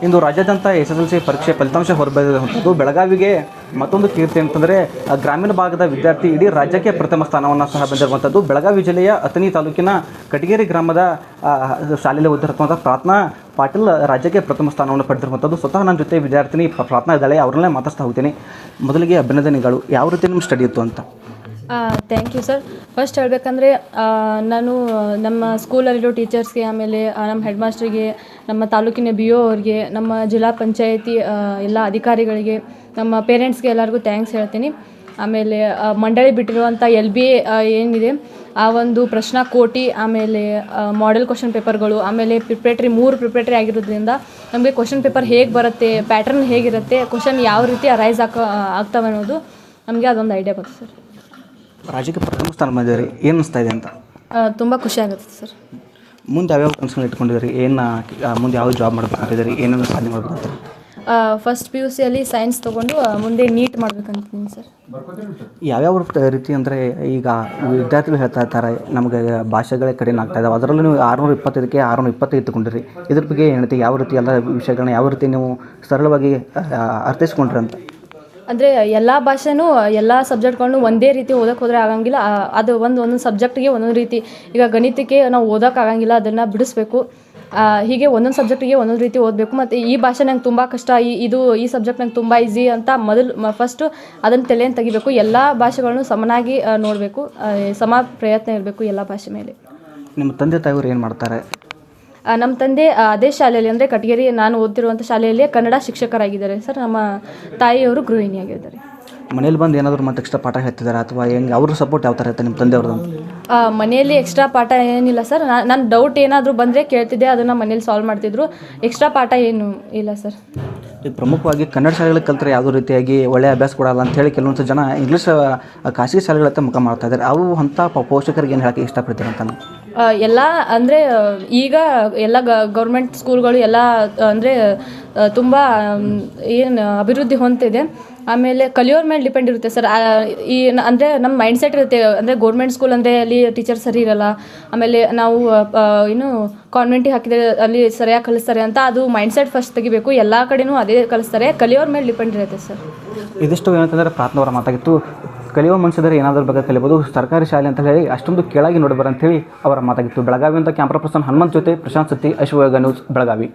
ಇಂದು ರಾಜ್ಯಾದ್ಯಂತ SSLC ಪರೀಕ್ಷೆ ಫಲಿತಾಂಶ ಹೊರಬಿದ್ದಿರುವಂಥದ್ದು ಬೆಳಗಾವಿಗೆ ಮತ್ತೊಂದು ಕೀರ್ತಿ ಅಂತಂದರೆ ಗ್ರಾಮೀಣ ಭಾಗದ ವಿದ್ಯಾರ್ಥಿ ಇಡೀ ರಾಜ್ಯಕ್ಕೆ ಪ್ರಥಮ ಸ್ಥಾನವನ್ನು ಸಹ ಬಂದಿರುವಂಥದ್ದು. ಬೆಳಗಾವಿ ಜಿಲ್ಲೆಯ ಅಥಣಿ ತಾಲೂಕಿನ ಕಟಗೇರಿ ಗ್ರಾಮದ ಶಾಲೆಯಲ್ಲಿ ಓದಿರುವಂಥ ಪ್ರಾರ್ಥನಾ ಪಾಟೀಲ್ ರಾಜ್ಯಕ್ಕೆ ಪ್ರಥಮ ಸ್ಥಾನವನ್ನು ಪಡೆದಿರುವಂಥದ್ದು. ಸ್ವತಃ ನನ್ನ ಜೊತೆ ವಿದ್ಯಾರ್ಥಿನಿ ಪ್ರಾರ್ಥನಾ ಇದ್ದಾಳೆ, ಅವ್ರನ್ನೇ ಮಾತಾಡ್ತಾ ಹೋಗ್ತೀನಿ. ಮೊದಲಿಗೆ ಅಭಿನಂದನೆಗಳು. ಯಾವ ರೀತಿ ನಿಮ್ಮ ಸ್ಟಡಿ ಇತ್ತು ಅಂತ? Thank you sir. ಫಸ್ಟ್ ಹೇಳಬೇಕಂದ್ರೆ ನಾನು ನಮ್ಮ ಸ್ಕೂಲಲ್ಲಿರೋ ಟೀಚರ್ಸ್ಗೆ, ಆಮೇಲೆ ನಮ್ಮ ಹೆಡ್ ಮಾಸ್ಟ್ರಿಗೆ, ನಮ್ಮ ತಾಲೂಕಿನ BO ಅವ್ರಿಗೆ, ನಮ್ಮ ಜಿಲ್ಲಾ ಪಂಚಾಯತಿ ಎಲ್ಲ ಅಧಿಕಾರಿಗಳಿಗೆ, ನಮ್ಮ ಪೇರೆಂಟ್ಸ್ಗೆ ಎಲ್ಲರಿಗೂ ಥ್ಯಾಂಕ್ಸ್ ಹೇಳ್ತೀನಿ. ಆಮೇಲೆ ಮಂಡಳಿ ಬಿಟ್ಟಿರುವಂಥ LBA ಏನಿದೆ ಆ ಒಂದು ಪ್ರಶ್ನಾ ಕೋಟಿ, ಆಮೇಲೆ ಮಾಡೆಲ್ ಕ್ವಶನ್ ಪೇಪರ್ಗಳು, ಆಮೇಲೆ ಮೂರು ಪ್ರಿಪ್ರೇಟರಿ ಆಗಿರೋದ್ರಿಂದ ನಮಗೆ ಕ್ವಶನ್ ಪೇಪರ್ ಹೇಗೆ ಬರುತ್ತೆ, ಪ್ಯಾಟರ್ನ್ ಹೇಗಿರುತ್ತೆ, ಕ್ವಶನ್ ಯಾವ ರೀತಿ ಅರೈಸ್ ಆಗ್ತವೆ ಅನ್ನೋದು ನಮಗೆ ಅದೊಂದು ಐಡಿಯಾ ಬರುತ್ತೆ ಸರ್. ರಾಜ್ಯಕ್ಕೆ ಪ್ರಥಮ ಸ್ಥಾನ ಬಂದಿರಿ, ಏನು ಅನಿಸ್ತಾ ಇದೆ ಅಂತ? ತುಂಬ ಖುಷಿ ಆಗುತ್ತೆ ಸರ್. ಮುಂದೆ ಯಾವ್ಯಾವ ಕನಸುಗಳು ಇಟ್ಕೊಂಡಿದ್ದೀರಿ? ಮುಂದೆ ಯಾವ ಜಾಬ್ ಮಾಡ್ಬೇಕಂತಿದ್ದೀರಿ? ಏನೇನು ಸಾಧನೆ ಮಾಡ್ಬೇಕಂತ? ಫಸ್ಟ್ PUC ಸೈನ್ಸ್ ತೊಗೊಂಡು ಮುಂದೆ ನೀಟ್ ಮಾಡ್ಬೇಕಂತೀನಿ ಸರ್. ಯಾವ್ಯಾವ ರೀತಿ ಅಂದರೆ ಈಗ ವಿದ್ಯಾರ್ಥಿಗಳು ಹೇಳ್ತಾ ಇರ್ತಾರೆ ನಮಗೆ ಭಾಷೆಗಳೇ ಕಡಿಮೆ ಆಗ್ತಾ ಇದ್ದಾವೆ, ಅದರಲ್ಲೂ ನೀವು 625ಕ್ಕೆ 625 ತಗೊಂಡಿರಿ. ಇದ್ರ ಬಗ್ಗೆ ಏನೈತಿ? ಯಾವ ರೀತಿ ಎಲ್ಲ ವಿಷಯಗಳನ್ನ ಯಾವ ರೀತಿ ನೀವು ಸರಳವಾಗಿ ಅರ್ಥೈಸ್ಕೊಂಡ್ರಿ ಅಂತ? ಅಂದರೆ ಎಲ್ಲ ಭಾಷೆನೂ ಎಲ್ಲ ಸಬ್ಜೆಕ್ಟ್ಗಳನ್ನು ಒಂದೇ ರೀತಿ ಓದೋಕ್ಕೆ ಹೋದರೆ ಆಗಂಗಿಲ್ಲ. ಅದು ಒಂದೊಂದು ಸಬ್ಜೆಕ್ಟಿಗೆ ಒಂದೊಂದು ರೀತಿ. ಈಗ ಗಣಿತಕ್ಕೆ ನಾವು ಓದೋಕ್ಕಾಗಂಗಿಲ್ಲ, ಅದನ್ನು ಬಿಡಿಸ್ಬೇಕು. ಹೀಗೆ ಒಂದೊಂದು ಸಬ್ಜೆಕ್ಟಿಗೆ ಒಂದೊಂದು ರೀತಿ ಓದಬೇಕು. ಮತ್ತು ಈ ಭಾಷೆ ನಂಗೆ ತುಂಬ ಕಷ್ಟ, ಈ ಸಬ್ಜೆಕ್ಟ್ ನಂಗೆ ತುಂಬ ಈಸಿ ಅಂತ ಫಸ್ಟು ಅದನ್ನು ತಲೆಯನ್ನು ತೆಗಿಬೇಕು. ಎಲ್ಲ ಭಾಷೆಗಳನ್ನು ಸಮನಾಗಿ ನೋಡಬೇಕು, ಸಮ ಪ್ರಯತ್ನ ಇರಬೇಕು ಎಲ್ಲ ಭಾಷೆ ಮೇಲೆ. ನಿಮ್ಮ ತಂದೆ ತಾಯಿಯವರು ಏನು ಮಾಡ್ತಾರೆ? ನಮ್ಮ ತಂದೆ ಅದೇ ಶಾಲೆಯಲ್ಲಿ, ಅಂದರೆ ಕಟಗೇರಿ ನಾನು ಓದ್ತಿರುವಂಥ ಶಾಲೆಯಲ್ಲಿ ಕನ್ನಡ ಶಿಕ್ಷಕರಾಗಿದ್ದಾರೆ ಸರ್. ನಮ್ಮ ತಾಯಿಯವರು ಗೃಹಿಣಿಯಾಗಿದ್ದಾರೆ. ಮನೇಲಿ ಬಂದು ಏನಾದರೂ ಮತ್ತೆ ಎಕ್ಸ್ಟ್ರಾ ಪಾಠ ಹೇಳ್ತಿದ್ದಾರೆ ಅಥವಾ ಹೆಂಗೆ? ಅವ್ರ ಸಪೋರ್ಟ್ ಯಾವ ಥರ ಇರುತ್ತೆ ನಿಮ್ಮ ತಂದೆಯವ್ರದ್ದು? ಮನೆಯಲ್ಲಿ ಎಕ್ಸ್ಟ್ರಾ ಪಾಠ ಏನಿಲ್ಲ ಸರ್. ನನ್ನ ಡೌಟ್ ಏನಾದರೂ ಬಂದರೆ ಕೇಳ್ತಿದ್ದೆ, ಅದನ್ನು ಮನೇಲಿ ಸಾಲ್ವ್ ಮಾಡ್ತಿದ್ರು. ಎಕ್ಸ್ಟ್ರಾ ಪಾಠ ಏನು ಇಲ್ಲ ಸರ್. ಈಗ ಪ್ರಮುಖವಾಗಿ ಕನ್ನಡ ಶಾಲೆಗಳಿಗೆ ಕಲ್ತ್ರೆ ಯಾವುದೋ ರೀತಿಯಾಗಿ ಒಳ್ಳೆಯ ಅಭ್ಯಾಸ ಕೊಡಲ್ಲ ಅಂತೇಳಿ ಕೆಲವೊಂದು ಜನ ಇಂಗ್ಲೀಷ್ ಖಾಸಗಿ ಶಾಲೆಗಳತ್ತ ಮುಖ ಮಾಡ್ತಾ ಇದ್ದಾರೆ. ಅವು ಅಂಥ ಪೋಷಕರಿಗೆ ಏನು ಹೇಳೋಕ್ಕೆ ಇಷ್ಟಪಡ್ತೀರ ಅಂತ? ಎಲ್ಲ ಅಂದರೆ ಈಗ ಎಲ್ಲ ಗೌರ್ಮೆಂಟ್ ಸ್ಕೂಲ್ಗಳು ಎಲ್ಲ ಅಂದರೆ ತುಂಬ ಏನು ಅಭಿವೃದ್ಧಿ ಹೊಂದಿದೆ. ಆಮೇಲೆ ಕಲಿಯೋರ ಮೇಲೆ ಡಿಪೆಂಡ್ ಇರುತ್ತೆ ಸರ್. ಅಂದರೆ ನಮ್ಮ ಮೈಂಡ್ಸೆಟ್ ಇರುತ್ತೆ, ಅಂದರೆ ಗೌರ್ಮೆಂಟ್ ಸ್ಕೂಲ್ ಅಂದರೆ ಅಲ್ಲಿ ಟೀಚರ್ ಸರಿ ಇರಲ್ಲ, ಆಮೇಲೆ ನಾವು ಕಾನ್ವೆಂಟಿಗೆ ಹಾಕಿದರೆ ಅಲ್ಲಿ ಸರಿಯಾಗಿ ಕಲಿಸ್ತಾರೆ ಅಂತ ಅದು ಮೈಂಡ್ಸೆಟ್ ಫಸ್ಟ್ ತೆಗಿಬೇಕು. ಎಲ್ಲ ಕಡೆನೂ ಅದೇ ಕಲಿಸ್ತಾರೆ, ಕಲಿಯೋರ ಮೇಲೆ ಡಿಪೆಂಡ್ ಇರುತ್ತೆ ಸರ್. ಇದಿಷ್ಟು ಏನಂತಂದರೆ ಪ್ರಾರ್ಥನವರ ಮಾತಾಗಿತ್ತು. ಕಲಿಯುವ ಮನುಷ್ಯದರೆ ಏನಾದರೂ ಬಗ್ಗೆ ಕಲಿಬೋದು, ಸರ್ಕಾರಿ ಶಾಲೆ ಅಂತ ಹೇಳಿ ಅಷ್ಟೊಂದು ಕೆಳಗೆ ನೋಡಿ ಬರಂತೇಳಿ ಅವರ ಮಾತಾಗಿತ್ತು. ಬೆಳಗಾವಿಯಿಂದ ಕ್ಯಾಮ್ರಾ ಪರ್ಸನ್ ಹನುಮಂತ್ ಜೊತೆ ಪ್ರಶಾಂತ್ ಸತ್ತಿ, ಅಶ್ವಯೋಗ ನ್ಯೂಸ್, ಬೆಳಗಾವಿ.